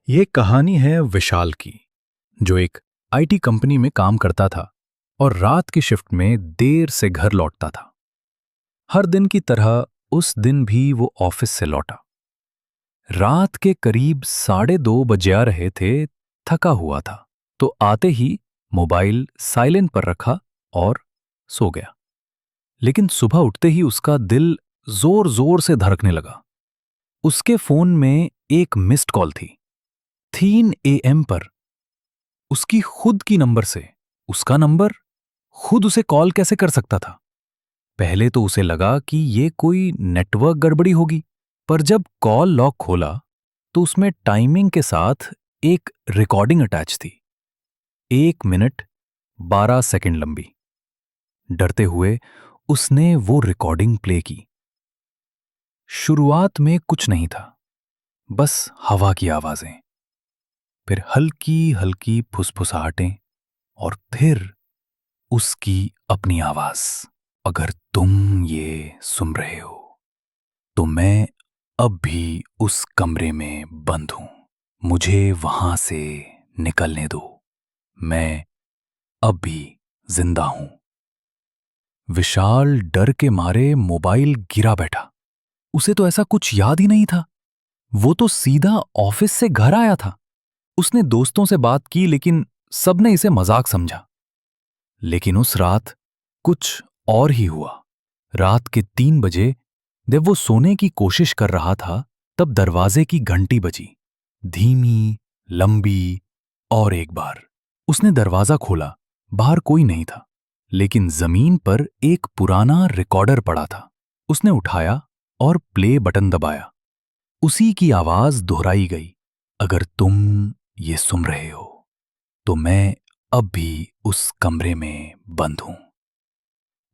ये कहानी है विशाल की, जो एक आईटी कंपनी में काम करता था और रात की शिफ्ट में देर से घर लौटता था। हर दिन की तरह उस दिन भी वो ऑफिस से लौटा। रात के करीब 2:30 बजे आ रहे थे, थका हुआ था, तो आते ही मोबाइल साइलेंट पर रखा और सो गया। लेकिन सुबह उठते ही उसका दिल जोर जोर से धड़कने लगा। उसके फोन में एक मिस्ड कॉल थी, 3 AM पर, उसकी खुद की नंबर से। उसका नंबर खुद उसे कॉल कैसे कर सकता था? पहले तो उसे लगा कि ये कोई नेटवर्क गड़बड़ी होगी, पर जब कॉल लॉग खोला तो उसमें टाइमिंग के साथ एक रिकॉर्डिंग अटैच थी, 1 मिनट 12 सेकंड लंबी। डरते हुए उसने वो रिकॉर्डिंग प्ले की। शुरुआत में कुछ नहीं था, बस हवा की आवाजें, फिर हल्की हल्की फुसफुसाहटें, और फिर उसकी अपनी आवाज। अगर तुम ये सुन रहे हो तो मैं अब भी उस कमरे में बंद हूं। मुझे वहां से निकलने दो। मैं अब भी जिंदा हूं। विशाल डर के मारे मोबाइल गिरा बैठा। उसे तो ऐसा कुछ याद ही नहीं था। वो तो सीधा ऑफिस से घर आया था। उसने दोस्तों से बात की, लेकिन सबने इसे मजाक समझा। लेकिन उस रात कुछ और ही हुआ। रात के 3 बजे जब वो सोने की कोशिश कर रहा था, तब दरवाजे की घंटी बजी, धीमी, लंबी। और एक बार उसने दरवाजा खोला। बाहर कोई नहीं था, लेकिन जमीन पर एक पुराना रिकॉर्डर पड़ा था। उसने उठाया और प्ले बटन दबाया। उसी की आवाज दोहराई गई। अगर तुम ये सुन रहे हो तो मैं अब भी उस कमरे में बंद हूं।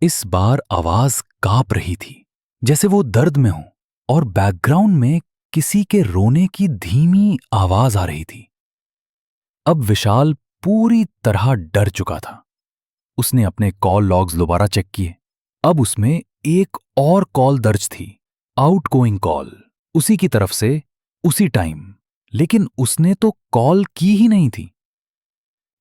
इस बार आवाज कांप रही थी, जैसे वो दर्द में हो, और बैकग्राउंड में किसी के रोने की धीमी आवाज आ रही थी। अब विशाल पूरी तरह डर चुका था। उसने अपने कॉल लॉग्स दोबारा चेक किए। अब उसमें एक और कॉल दर्ज थी, आउटगोइंग कॉल, उसी की तरफ से, उसी टाइम। लेकिन उसने तो कॉल की ही नहीं थी।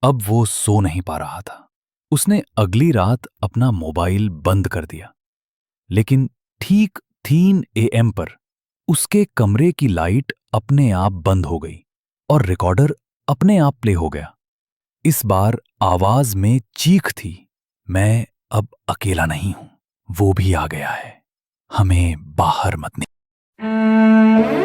अब वो सो नहीं पा रहा था। उसने अगली रात अपना मोबाइल बंद कर दिया। लेकिन ठीक 3 AM पर उसके कमरे की लाइट अपने आप बंद हो गई और रिकॉर्डर अपने आप प्ले हो गया। इस बार आवाज में चीख थी, मैं अब अकेला नहीं हूं, वो भी आ गया है, हमें बाहर मत निकल।